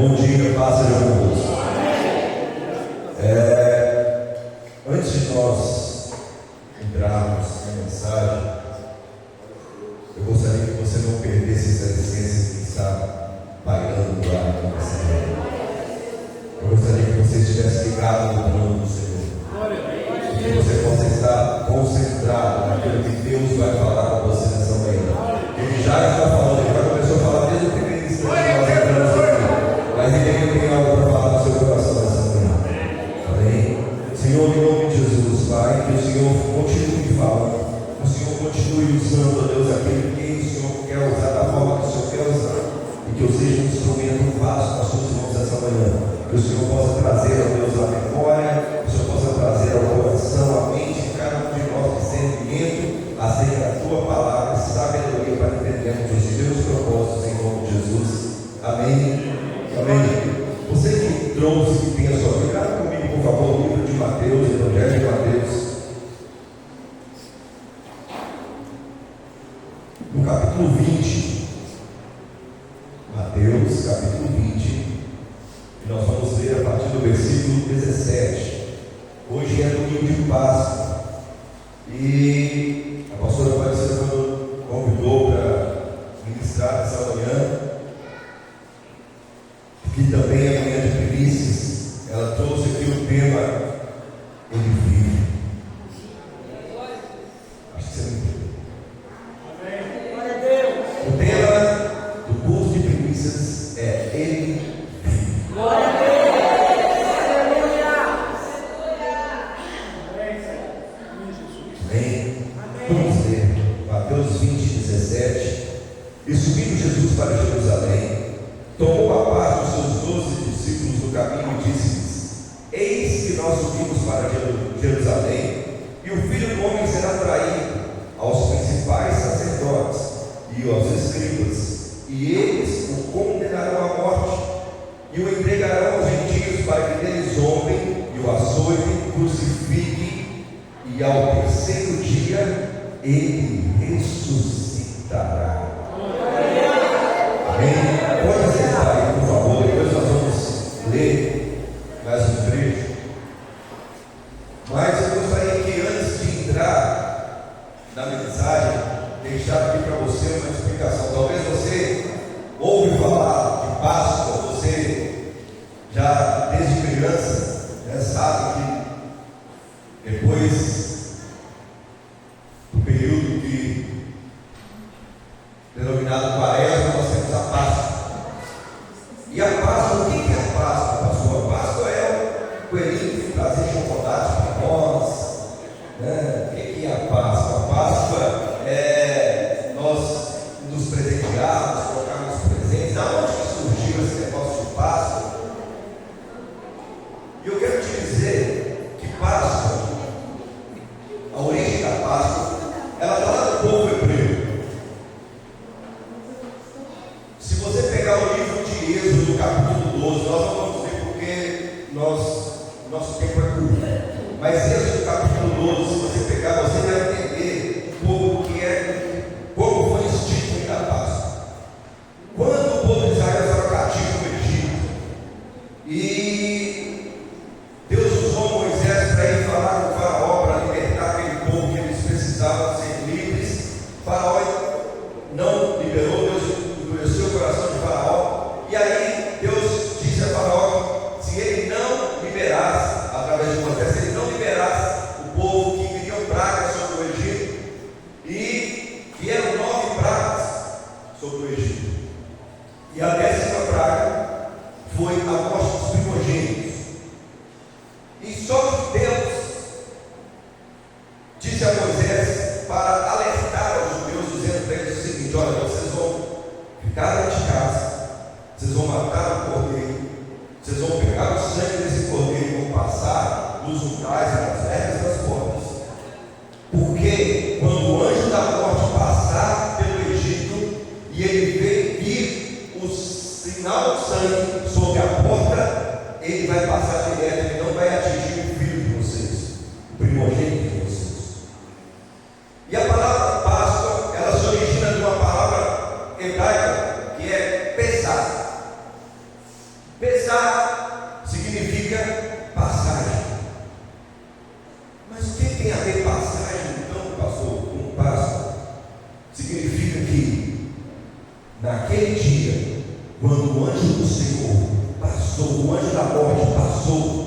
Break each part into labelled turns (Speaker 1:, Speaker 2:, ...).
Speaker 1: Bom dia, paz seja convosco. Antes de nós entrarmos na mensagem, eu gostaria que você não perdesse essa essência que está pairando lá na nossa vida. Eu gostaria que você estivesse ligado no plano do Senhor, que você possa estar concentrado naquilo que Deus vai falar com você nessa manhã. Ele já está falando, ele já começou a falar desde o primeiro instante que nós entramos aqui, mas ele tem algo para falar no seu coração nessa manhã. Amém? Senhor, em nome de Jesus, Pai, que o Senhor continue falando, que o Senhor continue usando, ó Deus, aquele que o Senhor quer usar da forma que o Senhor quer usar, e que eu seja um instrumento vasto nas suas mãos essa manhã. Que o Senhor possa trazer, ó Deus, a memória, que o Senhor possa trazer ao coração, a mente de cada um de nós, discernimento acerca da tua palavra, sabedoria para entendermos os teus propósitos em nome de Jesus. Amém. Amém. Você que trouxe, que tem a sua vida, abra comigo, por favor, o livro de Mateus, Evangelho de Mateus, no capítulo 20. Mateus, capítulo 20. Nós vamos ler a partir do versículo 17. Hoje é domingo de Páscoa e a pastora Marcela convidou para ministrar essa manhã, que também é manhã de primícias. Ela trouxe aqui o tema Ele vive. Acho que você não entendeu. Glória a Deus. O tema do curso de primícias é Ele vive. Glória a Deus. Vamos ler Mateus 20, 17. E subindo Jesus para Jerusalém, tomou a parte dos seus 12 discípulos no caminho e disse-lhes: Eis que nós subimos para Jerusalém, e o Filho do Homem será traído aos principais sacerdotes e aos escribas, e eles o condenarão à morte, e o entregarão aos gentios para que deles zombem, e o açoitem, crucifiquem, e ao terceiro dia ele ressuscitará. Amém? Pode sentar aí, por favor, depois nós vamos ler mais um trecho. Mas eu gostaria que, antes de entrar na mensagem, deixar aqui para você uma explicação. Talvez você ouve falar de Páscoa, você já desde criança sabe que depois do período denominado Quaresma, nós temos a Páscoa. E a Páscoa, o que é a Páscoa, pastor? A Páscoa é o coelhinho que trazia chocolate para nós, né? O que é a Páscoa? A Páscoa é nós nos presentearmos, colocarmos presentes. Da onde que surgiu esse negócio de Páscoa? E eu quero te dizer que Páscoa, a origem da Páscoa, ela está lá no povo hebreu. Se você pegar o livro de Êxodo, capítulo 12, nós não vamos ver porque nosso tempo é curto. Mas Êxodo, capítulo 12, se você pegar, você vai entender um pouco o que é, como foi instituído da Páscoa. Quando o povo de Israel estava cativo no Egito, e Deus usou Moisés para ir falar com o Faraó, para libertar aquele povo que eles precisavam ser livres. Faraó não liberou, Deus endureceu o coração de Faraó. E aí Deus disse a Faraó que se ele não liberasse, através de Moisés, se ele não liberasse o povo, que viriam pragas sobre o Egito. E vieram 9 pragas sobre o Egito. E a 10ª praga foi a morte dos primogênitos. E só que Deus disse a Moisés para alertar aos judeus, dizendo para eles o seguinte: olha, vocês vão ficar dentro de casa, vocês vão matar o cordeiro, vocês vão pegar o sangue desse cordeiro e vão passar nos umbrais e nas regras das portas. Porque quando o anjo da morte passar pelo Egito e ele vir o sinal do sangue sobre a porta, ele vai passar direto, ele não vai atingir o filho de vocês, o primogênito de vocês. E a palavra Páscoa, ela se origina de uma palavra hebraica que é Pesach. o anjo da morte passou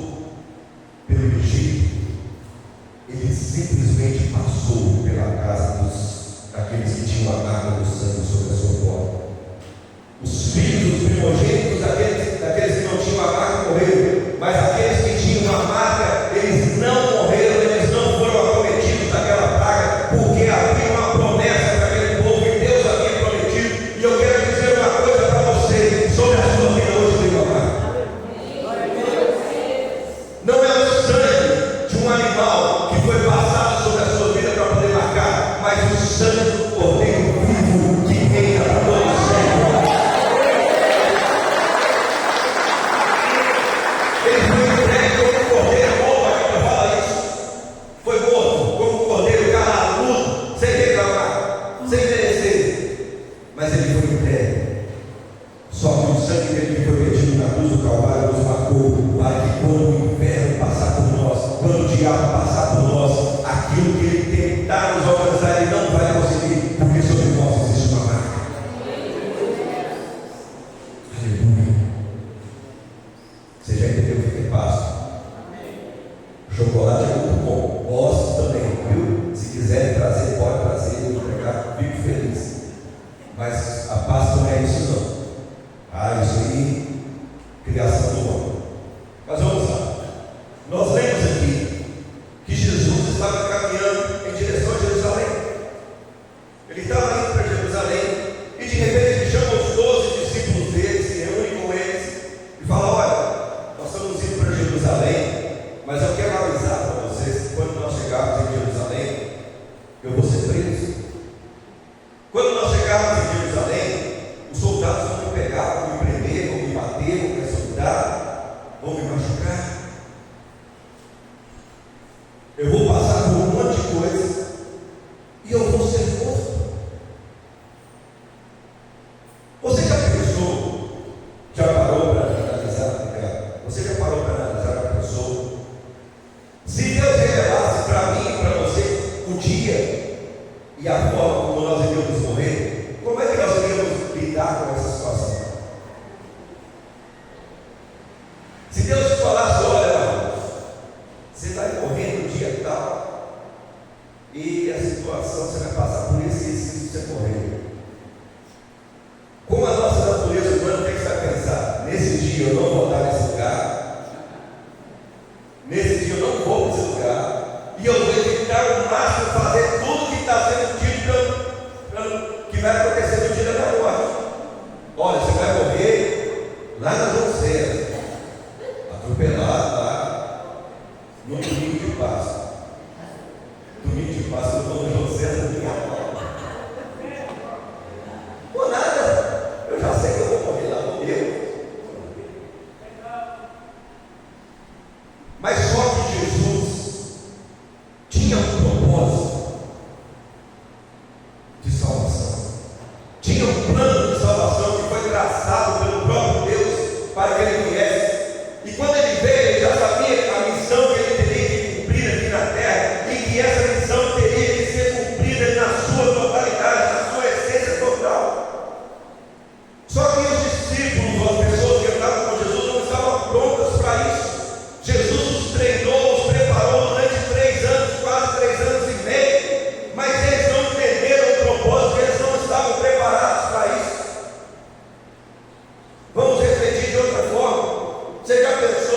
Speaker 1: pelo Egito, ele simplesmente passou pela casa daqueles que tinham a marca do sangue sobre a sua porta. Os filhos, os primogênitos, daqueles que não tinham a marca morreram, mas aqueles que tinham a marca, eles não morreram, eles não foram acometidos daquela praga, porque havia uma promessa para aquele povo e Deus havia prometido. E eu quero dizer uma coisa para você sobre a sua vida hoje, meu amado. Não é o sangue de um animal que foi passado sobre a sua vida para poder marcar, mas o sangue do Cordeiro vivo que reina para todos sempre. Ele foi entregue como um cordeiro morto, a Bíblia fala isso. Foi morto como um cordeiro calado, sem reclamar, sem merecer. Mas ele foi entregue. Só que o sangue dele que foi vertido na cruz do Calvário nos marcou para que quando o inferno passar por nós, quando o diabo passar por nós, aquilo que ele tentar nos alcançar, ele não vai conseguir, porque sobre nós existe uma marca. Aleluia. Você já entendeu o que é Páscoa? Chocolate é muito bom, gosto também, viu? Se quiserem trazer, pode trazer, eu entregar, fico feliz. Mas a Páscoa não é isso não. Isso aí, criação do homem. Mas vamos lá. Nós lemos aqui que Jesus estava caminhando em direção a Jerusalém. Ele estava indo para Jerusalém e de repente ele chama os 12 discípulos dele, se reúne com eles e fala: olha, nós estamos indo para Jerusalém, mas eu quero avisar para vocês que quando nós chegarmos em Jerusalém, eu vou ser preso. Quando nós chegarmos em Jerusalém, os soldados vão me pegar, vão me prender, vão me bater, vão me açoitar, vão me machucar. Eu vou passar por um monte de coisa e eu vou ser morto. Você já pensou, já parou para analisar? Você já parou para analisar a pessoa? Se Deus revelasse para mim e para você o dia e a forma como nós iríamos morrer, como é que nós iríamos lidar com essa situação? Se Deus te falasse: olha, você vai morrer no dia tal, e a situação, você vai passar por isso e isso, você morrer. Como a nossa natureza humana, o que você vai pensar? Nesse dia eu não vou estar nesse lugar, nesse dia eu não vou para esse lugar, e eu vou evitar o máximo fazer tudo que está sendo dito que vai acontecer no dia da minha morte. Olha, você vai morrer lá na João César, atropelado lá no domingo de Páscoa. Domingo de Páscoa, eu vou no João César, minha avó. Por nada, eu já sei que eu vou morrer lá, vou eu. Mas só que Jesus tinha um propósito de salvação. Tinha um plano de salvação que foi traçado pelo próprio Deus para que ele viesse. E quando ele veio, ele já sabia a missão que ele teria que cumprir aqui na terra, e que essa missão teria que ser cumprida na sua totalidade, na sua essência total. Só que os discípulos, as pessoas que andavam com Jesus, não estavam prontas para isso. Jesus os treinou, os preparou durante 3 anos, quase 3 anos e meio, mas eles não entenderam o propósito, eles não estavam preparados para isso. Vamos refletir de outra forma. Você já pensou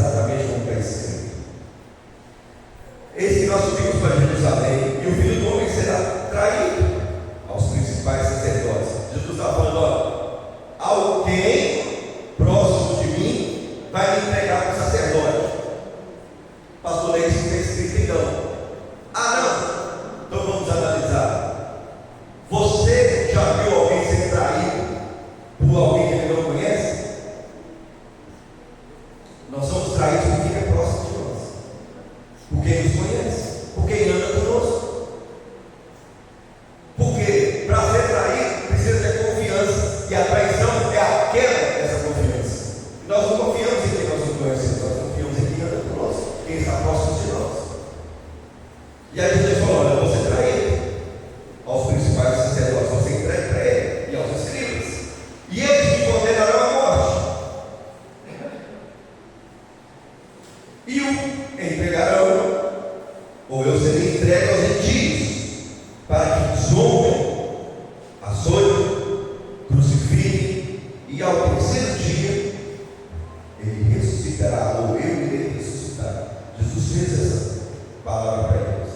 Speaker 1: exatamente como está escrito. Eis que nós subimos para Jerusalém, e o Filho do Homem será traído aos principais sacerdotes. Jesus está falando: olha, alguém próximo de mim vai me entregar para o sacerdote. Pastor, é isso que está escrito então. Não, então vamos analisar. Você já viu alguém ser traído por alguém que ele não conhece? Nós somos traídos por quem é próximo de nós, por quem nos conhece, por quem anda conosco. Porque para ser traído precisa ter confiança, e a traição é a quebra dessa confiança. Nós não confiamos em quem nós não conhecemos, nós confiamos em quem anda conosco, quem está próximo de nós. E aí Jesus falou: olha, eu vou ser traído aos principais sacerdotes, vou ser entregue para ele e aos escribas, e eles me condenarão à morte, e o entregarão, ou eu serei entregue aos gentios, para que zombem, açoitem, crucifiquem, e ao terceiro dia ele ressuscitará, ou eu irei ressuscitar. Jesus fez essa palavra para eles.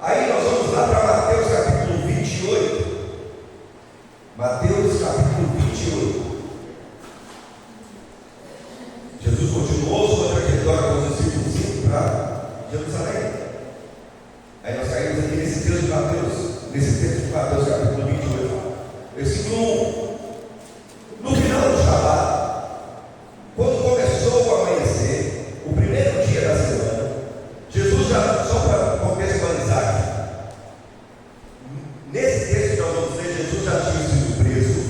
Speaker 1: Aí nós vamos lá para Mateus capítulo 28. Mateus capítulo 28. Jesus continuou sua trajetória com os discípulos indo para Jerusalém. Aí nós caímos aqui nesse texto de Mateus capítulo 28, versículo 1. No final do Shabat, quando começou o amanhecer, o primeiro dia da semana, Jesus já, só para contextualizar aqui, nesse texto que nós vamos ler, Jesus já tinha sido preso,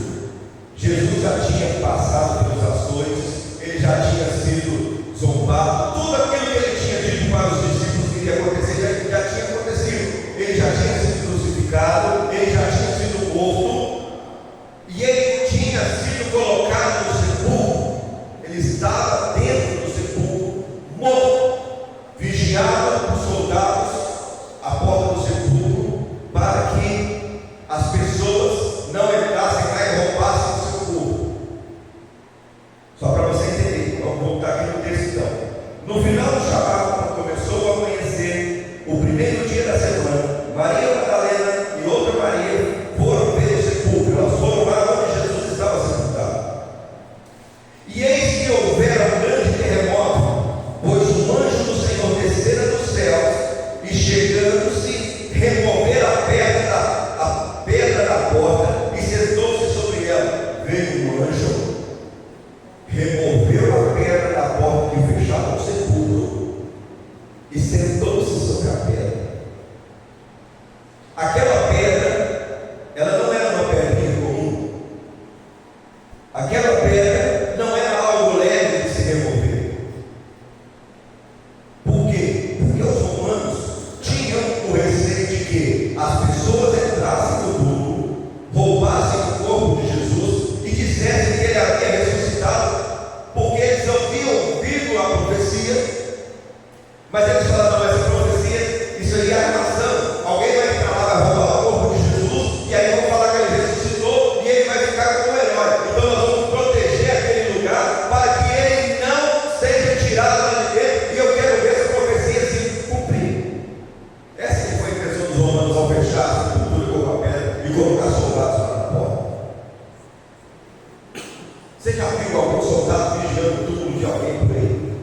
Speaker 1: Jesus já tinha passado pelos açoites, ele já tinha sido zombado, tudo aquilo que ele tinha dito para os discípulos que iria acontecer já tinha acontecido. Ele já tinha sido crucificado, ele já tinha sido morto, e ele tinha sido colocado no sepulcro. Ele estava dentro do sepulcro, morto, vigiado por soldados à porta do sepulcro, para que as pessoas não entrassem lá e roubassem o sepulcro. Só para você entender, vamos voltar aqui no texto então. No final do Shabat, quando começou a amanhecer, o primeiro dia da semana, Maria Madalena e outra Maria foram ver o sepulcro. Elas foram lá onde Jesus estava sepultado. E eis que houvera um grande terremoto, pois o anjo do Senhor descera dos céus e, chegando-se, removera a pedra da porta e sentou-se sobre ela. Veio um anjo, removeu a pedra da porta que fechava o sepulcro e sentou-se sobre a pedra. Aquela pedra, ela não era uma pedrinha comum. Aquela pedra não era algo leve de se remover. Por quê? Porque os romanos tinham o receio de que as pessoas entrassem no túmulo, roubassem o corpo de Jesus e dissessem que ele havia ressuscitado, porque eles haviam ouvido a profecia, mas eles falaram: não, essa profecia, isso aí é armação. Alguém vai entrar lá, vai roubar o corpo de Jesus, e aí vão falar que ele ressuscitou e ele vai ficar como um herói. Então nós vamos proteger aquele lugar para que ele não seja tirado lá de dentro, e eu quero ver essa profecia se cumprir. Essa que foi a intenção dos romanos ao fechar a sepultura com a pedra e colocar soldados lá na porta. Você já viu algum soldado vigiando o túmulo de alguém por aí?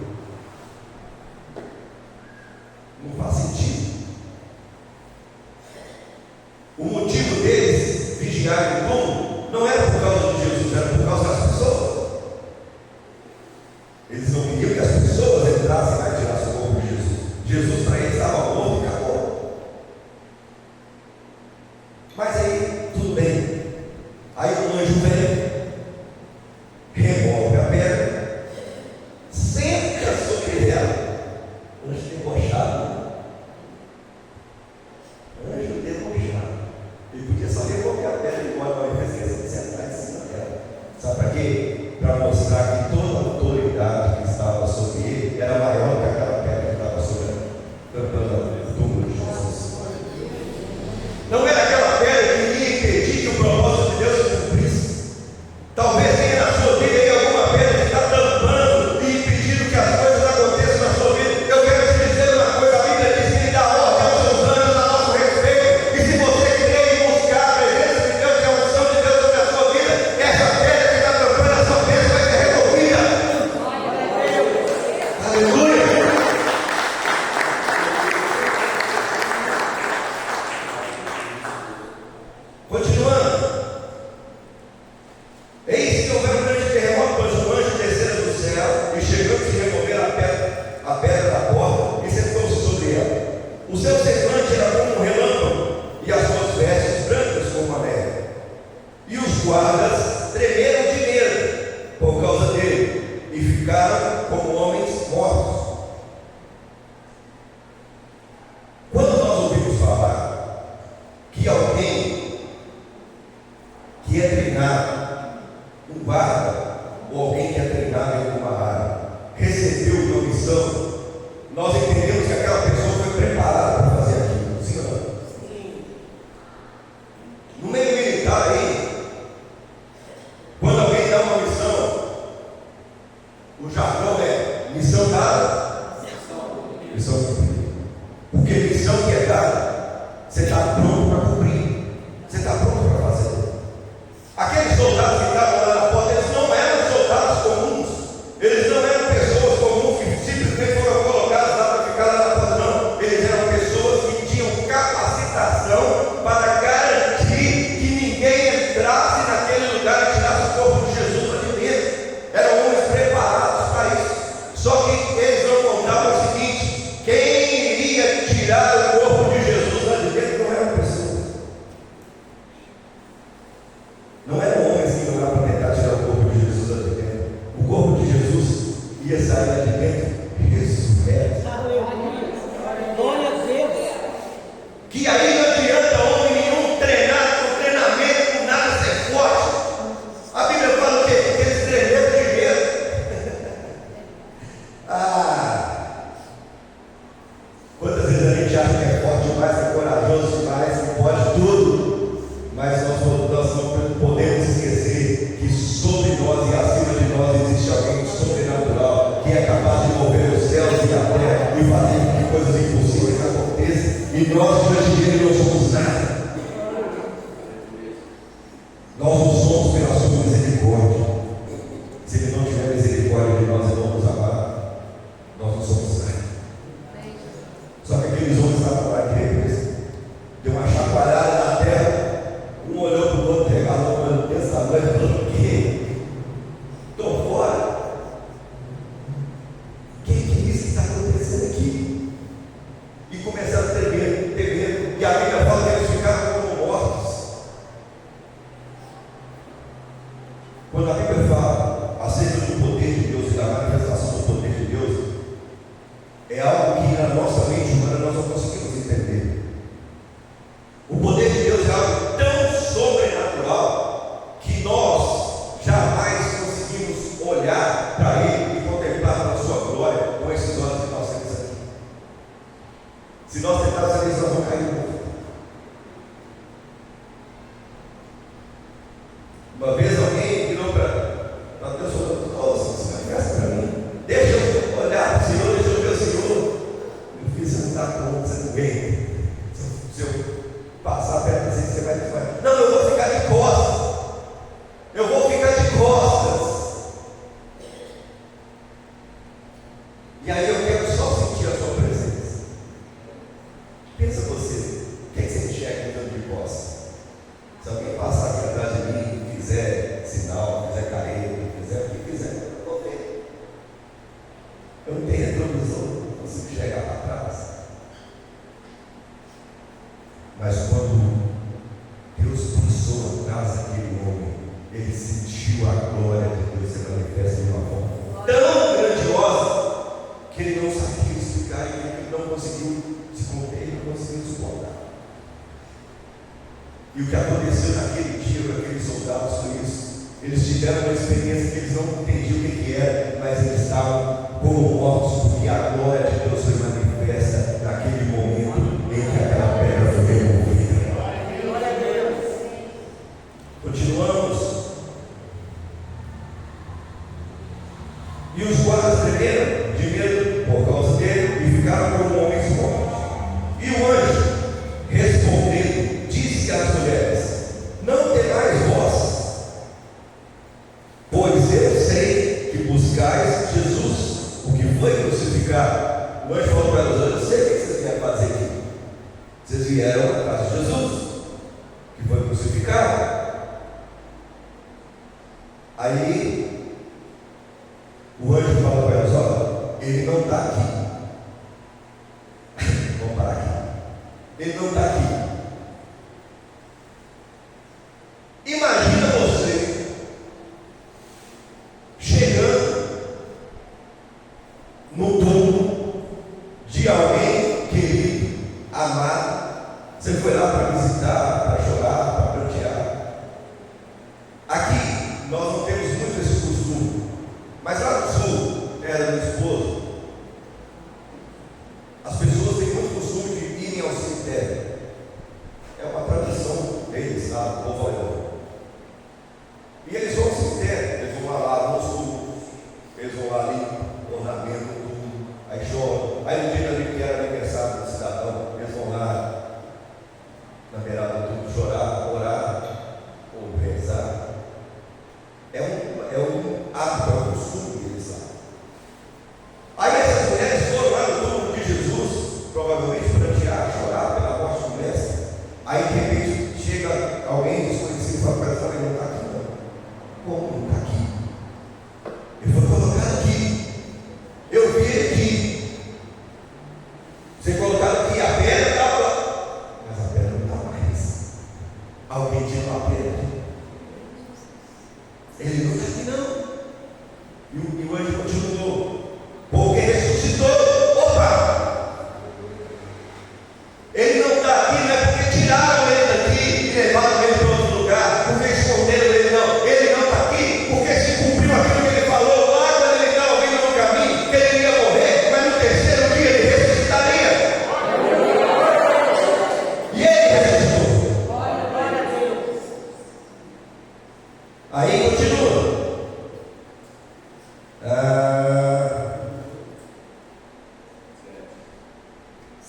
Speaker 1: missão, nós entendemos que aquela pessoa foi preparada para fazer aquilo, sim ou não? No meio militar aí, quando alguém dá uma missão, o jargão é missão dada, missão cumprida. Porque missão que é dada, você está pronto para cumprir, você está pronto para fazer. Aqueles soldados que estavam lá na porta, eles não eram soldados comuns, eles não eram pessoas comuns que simplesmente foram colocadas lá para ficar lá na porta, não. Eles eram pessoas que tinham capacitação para garantir que ninguém entrasse naquele lugar e tirasse o corpo de Jesus lá de dentro. Eram homens preparados para isso. Só que eles não contavam o seguinte: quem iria tirar o corpo de Jesus lá de dentro não eram pessoas, não eram homens que iam lá para tentar tirar o corpo de Jesus lá de dentro. O corpo de Jesus ia sair lá de dentro ressurreto.
Speaker 2: Glória a Deus.
Speaker 1: Que aí não adianta homem nenhum treinar com treinamento, com nada ser forte. A Bíblia fala o quê? Que eles treinaram de medo. Quantas vezes a gente acha que é forte demais, que é corajoso demais, que pode tudo, mas nós não podemos esquecer que sobre nós e acima de nós existe alguém sobrenatural, que é capaz de mover os céus e a terra e fazer com que coisas impossíveis aconteçam, e nós diante dele não somos nada. Nós não somos pela sua misericórdia. Se ele não tiver misericórdia de nós e não nos amar, nós não somos nada. Só que aqueles homens estavam lá e deu uma chacoalhada na terra, um olhou para o outro, pegava a mão desse tamanho e falou: o quê? Estou fora. O que é isso que está acontecendo aqui? E começaram a tremer, e a Bíblia fala que eles ficaram como mortos. Quando a Bíblia fala acerca do poder de Deus e da manifestação do poder de Deus, é algo que na nossa mente humana nós não conseguimos entender. O poder de Deus é algo tão sobrenatural que nós jamais conseguimos olhar para Ele e contemplar a sua glória com esses olhos que nós temos aqui. Se nós tentarmos fazer isso, nós vamos cair no mundo. Uma vez alguém virou para Deus e falou: nossa, você manifesta para mim, deixa eu olhar para o Senhor, deixa eu ver o Senhor. Meu filho, você não está pronto, você não vem. Se eu passar perto assim, você vai desmaiar. Não, eu vou ficar de costas. Eu vou ficar de costas. E aí eu quero só sentir a sua presença. Pensa você, o que é que você enxerga andando de costas? Se alguém passar aqui atrás de mim e fizer sinal, fizer careta, fizer o que fizer, eu vou ver. Eu não tenho retrovisor, não consigo chegar para trás. Mas quando Deus passou atrás daquele homem, ele sentiu a glória de Deus se manifesta de uma forma tão grandiosa que ele não sabia explicar e ele não conseguiu se conter, ele não conseguiu suportar. E o que aconteceu naquele dia com aqueles soldados foi isso. Eles tiveram uma experiência que eles não entendiam o que era, mas eles estavam como mortos, porque a glória de Deus foi manifesta naquele momento em que aquela pedra foi removida. Continuamos. E os guardas tremeram de medo por causa dele e ficaram como homens mortos. E o anjo, respondendo, disse às mulheres: não temais vós, pois eu sei que buscais Jesus, o que foi crucificado. O anjo falou para elas: eu sei o que vocês vieram fazer aqui. Vocês vieram atrás de Jesus, que foi crucificado. Aí o anjo fala para elas: olha, ele não está aqui. Vamos parar aqui. Ele não está aqui. Imagina você chegando no túmulo de alguém querido, amado. Você foi lá para visitar, para chorar, para prantear. Aqui nós não temos muito esse costume, mas lá no sul, era do esposo,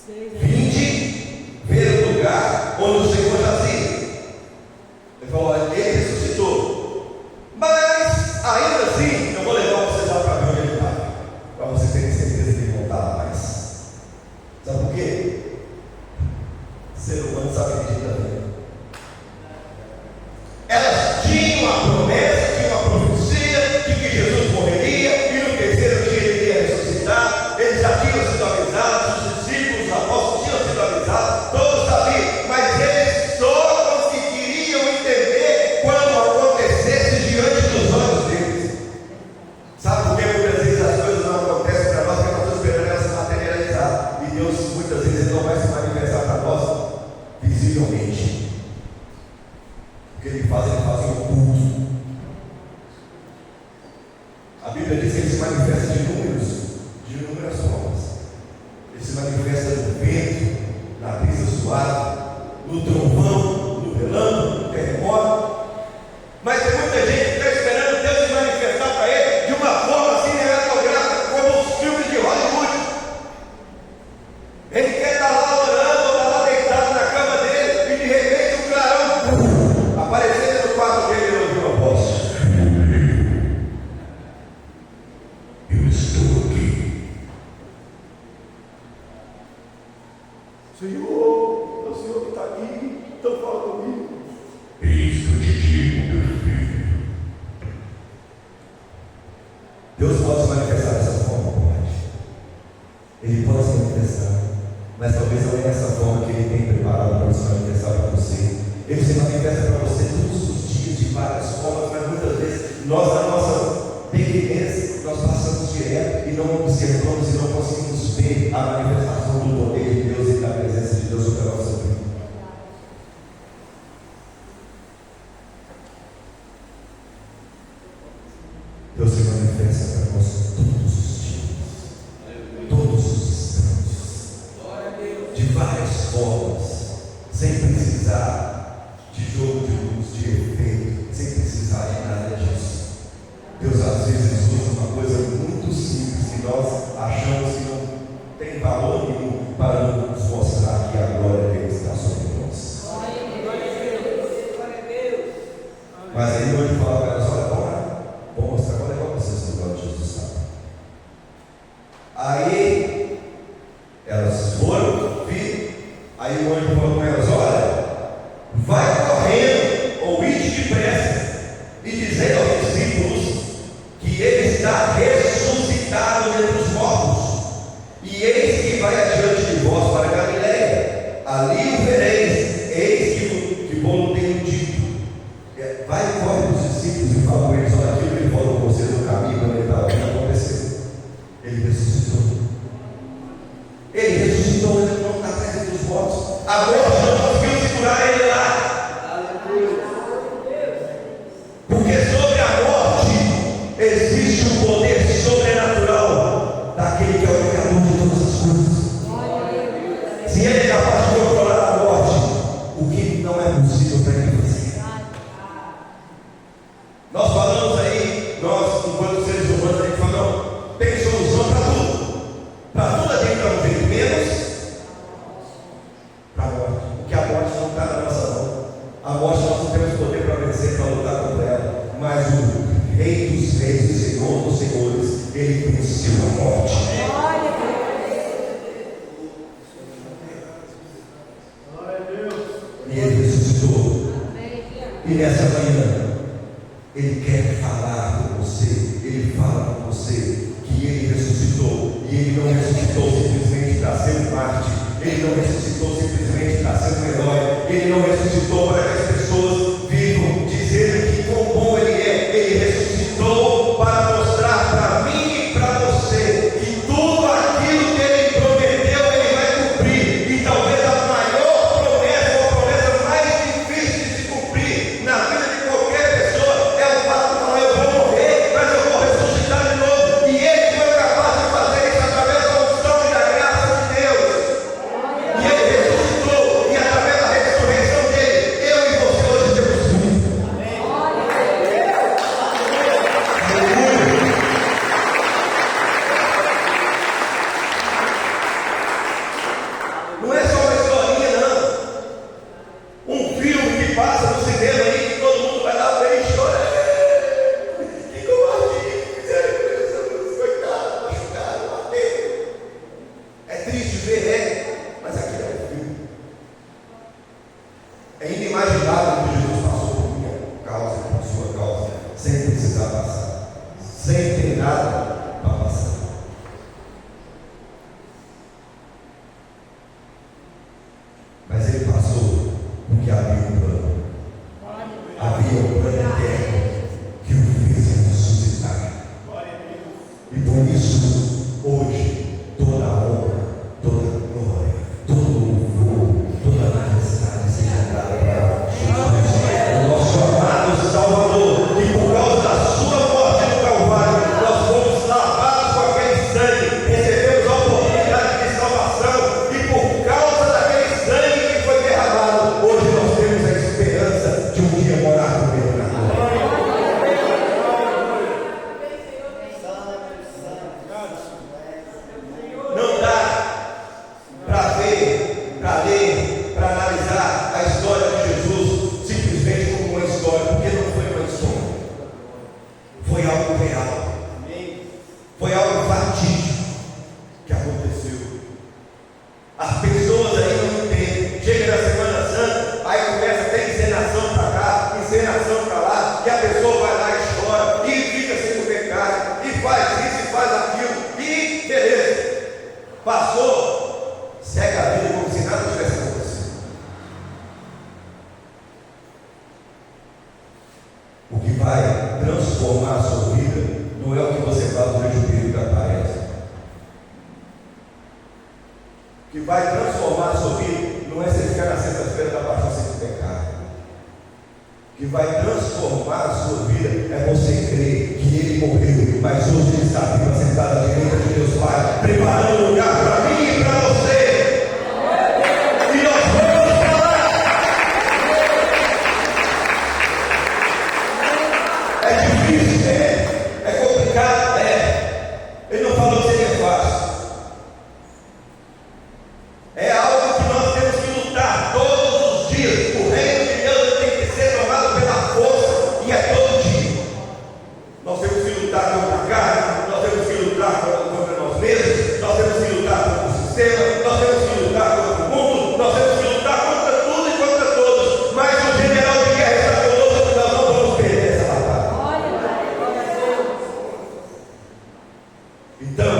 Speaker 1: Vinde ver o lugar onde o Senhor jazia. Ele falou: olha, ele ressuscitou. Mas, ainda assim, eu vou levar vocês lá para ver onde ele está, para vocês terem certeza que ele não está lá mais. Sabe por quê? O ser humano sabe pedir também. Elas tinham a promessa, tinham a profecia de que Jesus morreria e no terceiro dia ele iria ressuscitar. Eles já tinham sido avisados, os discípulos, os apóstolos tinham sido avisados, todos sabiam, mas eles só conseguiriam entender quando acontecesse diante dos olhos deles. Sabe por que muitas vezes as coisas não acontecem para nós? Porque nós estamos esperando elas se materializar, e Deus muitas vezes não vai se manifestar para nós visivelmente. O que ele faz em oculto. A Bíblia diz que ele se manifesta de inúmeras formas. Ele se manifesta no vento, na brisa suave, no trovão, no relâmpago, no terremoto. Mas tem muita gente que está esperando Deus se manifestar para ele de uma forma cinematográfica, como os filmes de Hollywood. Ele quer estar lá orando, ou estar lá deitado na cama dele, e de repente um clarão aparecendo no quarto dele, ele ouviu uma voz: eu estou aqui. Senhor, é o Senhor que está aqui, então fala comigo. Eis que eu te digo, meu filho. Deus pode se manifestar dessa forma, pode. Ele pode se manifestar, mas talvez não é dessa forma que ele tem preparado para se manifestar para você. Ele se manifesta para você todos os dias de várias formas, mas muitas vezes nós, na nossa pequenez, nós passamos direto e não observamos e não conseguimos ver a manifestação do poder de Deus e da presença de Deus sobre a nossa vida. Deus se manifesta para nós todos os dias, todos os instantes, de várias formas, sem precisar de jogo de luz, de efeito, sem precisar de nada disso. Deus às vezes usa uma coisa muito simples que nós achamos que não tem valor nenhum para nos mostrar que a glória dele está sobre nós. Mas aí hoje fala para elas: olha, vou mostrar qual é para vocês que o glória de Jesus está. Aí elas foram, aí o anjo falou com elas: olha, vai correndo, ou ide depressa, e dizendo aos discípulos que ele está ressuscitado dentre os mortos, e eis que vai adiante de vós para Galiléia, ali o vereis, eis que vos tenho dito. Vai e corre para os discípulos e fala com eles: olha, aquilo que ele falou com vocês no caminho, quando ele estava aqui, aconteceu. Ele ressuscitou. Ele ressuscitou, ele não está atrás entre os mortos. A morte não conseguiu segurar ele lá. Porque sobre a morte existe um poder sobrenatural daquele que é o Criador de todas as coisas. Se ele é capaz de controlar a morte, o que não é possível para ele fazer? Nós falamos aí, nós, enquanto seres humanos, a gente fala: não, tem solução para tudo. Para tudo a gente dá um jeito, menos para a morte. Porque a morte não está na nossa mão. A morte nós não temos poder para vencer, para lutar contra ela. Mas o Rei dos Reis e Senhor dos Senhores, ele venceu a morte. E ele ressuscitou. E nessa manhã ele quer falar com você. Ele fala com você que ele ressuscitou. E ele não ressuscitou simplesmente para ser um mártir. Ele não ressuscitou simplesmente para ser um herói. Ele não ressuscitou para que as pessoas vivam dizendo que quão bom ele é. Ele ressuscitou para mostrar para mim e para você que tudo aquilo que ele prometeu ele vai cumprir. E talvez a maior promessa, ou a promessa mais difícil de se cumprir na vida de qualquer pessoa, é o fato de falar: eu vou morrer, mas eu vou ressuscitar de novo. E ele foi capaz de fazer isso através da unção e da graça de Deus. E ele ressuscitou, e através da ressurreição dele, eu e você hoje temos triste ver, mas aquilo é o filme. É inimaginável que Jesus passou por minha causa, por sua causa, sem precisar passar, sem ter nada para passar. Mas ele passou porque havia um plano. Havia um plano eterno que o fez ressuscitar. E por isso, hoje, toda a honra, toda a glória, todo o louvor, toda a majestade seja dada para Jesus, o nosso amado Salvador, que por causa da sua morte no Calvário, nós fomos lavados com aquele sangue, recebemos a oportunidade de salvação, e por causa daquele sangue que foi derramado, hoje nós temos a esperança de um dia morar com Ele na glória. Não dá para ver, para ler, para analisar a história de Jesus simplesmente como uma história, porque não foi uma história, foi algo real, foi algo fatídico que aconteceu. As pessoas aí não entendem, chega na Semana Santa, aí começa a ter encenação para cá, encenação para lá, e a pessoa vai lá e chora, e fica sem comer carne, e faz isso e faz aquilo, e beleza. Passou, segue a vida como se nada tivesse acontecido. O que vai transformar a sua vida não é o que você faz durante o período da aparência. O que vai transformar a sua vida não é você ficar na sexta-feira da paixão sem pecar. O que vai transformar a sua vida é você crer que Ele morreu, mas hoje Ele está vivo, sentado à direita de Deus Pai, preparando um lugar para mim e para você. E nós vamos para lá. É difícil, é complicado, Ele não falou que seria fácil. É algo que nós temos que lutar todos os dias. O reino de Deus tem que ser tomado pela força, e é todo dia. Nós temos que lutar contra a carne, nós temos que lutar contra nós mesmos, nós temos que lutar contra o sistema, nós temos que lutar contra o mundo, nós temos que lutar contra tudo e contra todos. Mas o general de guerra está conosco, que nós não vamos perder essa batalha. Então,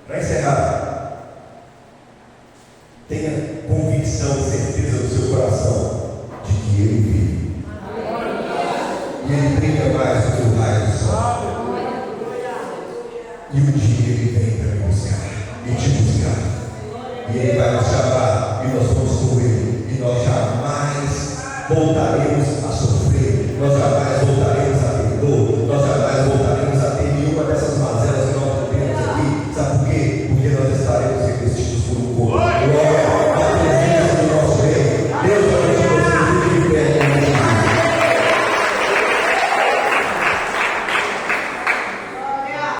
Speaker 1: para encerrar, tenha convicção e certeza no seu coração de que Ele vive. E Ele brilha mais do que o raio do sol. E um dia Ele vem para me buscar e te buscar. E Ele vai nos chamar e nós vamos com Ele. E nós jamais voltaremos a sofrer. Nós jamais voltaremos